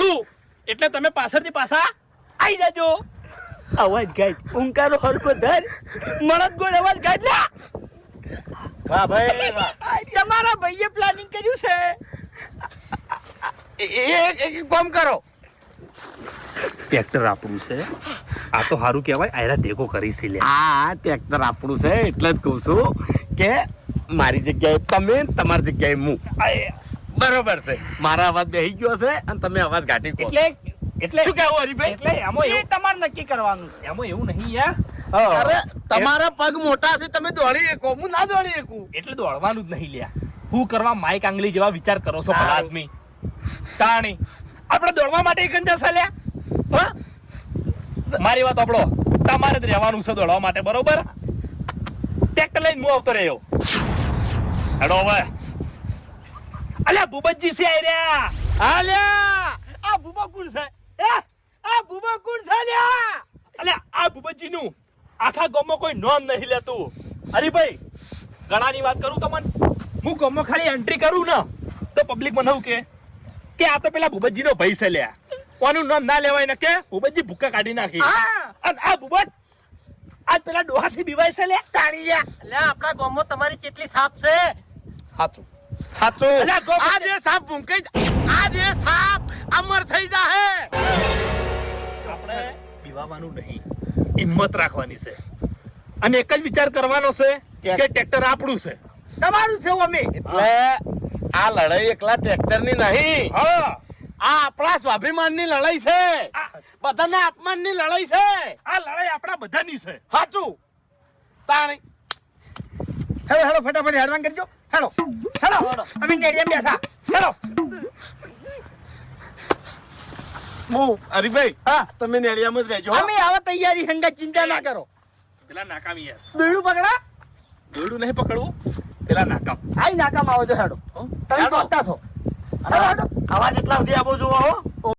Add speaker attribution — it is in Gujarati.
Speaker 1: પકડું એટલે તમે પાછળથી પાછા આવી જાજો.
Speaker 2: અવાજ ગાય ઊંકારો હરકો ધર મળદ ગોળ અવાજ ગાય લ્યા.
Speaker 3: વાહ ભાઈ વાહ.
Speaker 2: તમારા ભાઈએ પ્લાનિંગ કર્યું છે.
Speaker 3: એક કામ કરો.
Speaker 1: ટ્રેક્ટર આપણું છે. આ તો સારું કહેવાય. આયરા ટેકો કરી છે લે.
Speaker 3: આ ટ્રેક્ટર આપણું છે એટલે જ કહું છું કે મારી જગ્યાએ તમે તમારી જગ્યાએ હું. બરોબર છે. મારા અવાજ બેસી ગયો છે અને તમે અવાજ ઘાટી કહો.
Speaker 1: એટલે
Speaker 3: શું કહેવું હરીભાઈ?
Speaker 1: એટલે એમાં
Speaker 2: એ
Speaker 1: એવું
Speaker 2: તમારે નક્કી કરવાનું.
Speaker 1: એમાં એવું નહીં યાર.
Speaker 3: અરે તમારા પગ મોટા છે તમે દોડી શકો હું ના દોડી શકું.
Speaker 1: એટલે દોડવાનું જ નહીં લ્યા. હું કરવા માઈક આંગલી જેવા વિચાર કરો છો ભલા આદમી? તાણી આપણે દોડવા માટે એક અંજાસા લ્યા. હા મારી વાત આપણો તમારે જ રહેવાનું છે દોડવા માટે, બરોબર? ટ્રેક્ટર લઈને હું આવતો રહ્યો. હેડો હવે. અલ્યા ભૂપતજી છે આઈ રહ્યા.
Speaker 2: આલ્યા આ ભૂબા કોણ છે? આ ભૂબા કોણ છે લ્યા?
Speaker 1: અલ્યા આ ભૂપતજી નું આખા ગામમાં કોઈ નામ નહીં લેતું. હરીભાઈ ગણાની વાત કરું તમને, હું ગામમાં ખાલી એન્ટ્રી કરું ને તો પબ્લિક મને એવું કે આ તો પેલા ભૂપતજી નો ભાઈ છે લ્યા. કોનું નામ ના લેવાય ને કે ભૂપતજી ભૂક્કા કાઢી નાખી. અને આ ભૂપત આજ પેલા ડોહાથી બીવાય છે લ્યા. તાણી લ્યા.
Speaker 2: અલ્યા આપણા ગામમાં તમારી કેટલી સાપ છે?
Speaker 3: સાચું સાચું.
Speaker 1: અલ્યા ગો
Speaker 3: આ જે સાપ ભૂંકાઈ આ જે સાપ અમર થઈ જાહે.
Speaker 1: આપણે બીવાવાનું નહીં, હિંમત રાખવાની છે અને એક જ વિચાર કરવાનો છે કે ટ્રેક્ટર આપણું છે.
Speaker 2: તમારું છે અમે.
Speaker 3: એટલે આ લડાઈ એકલા ટ્રેક્ટરની નહીં,
Speaker 1: હા
Speaker 3: આ આપણા સ્વાભિમાનની લડાઈ છે. બધાના અપમાનની લડાઈ છે.
Speaker 1: આ લડાઈ આપણા બધાની છે.
Speaker 3: સાચું. તાણી
Speaker 2: હેલો હેલો ફટાફટ હેડવાન કરજો. હેલો હેલો અમે નેડિયા બેઠા. હેલો
Speaker 3: હું હરીભાઈ
Speaker 2: હા
Speaker 3: તમે નેળિયામાં જ રહેજો હો.
Speaker 2: અમે આવા તૈયારી હંગા ચિંતા ના કરો.
Speaker 1: પેલા નાકામી યાર.
Speaker 2: દોરડું પકડા.
Speaker 1: દોરડું નહીં પકડવું, પેલા નાકામ.
Speaker 2: આઈ નાકામ આવો છો હેડો. તમે
Speaker 1: હેડો.
Speaker 2: પહોંચતા છો. હેડો હેડો.
Speaker 3: અવાજ એટલા સુધી આપો છો હો.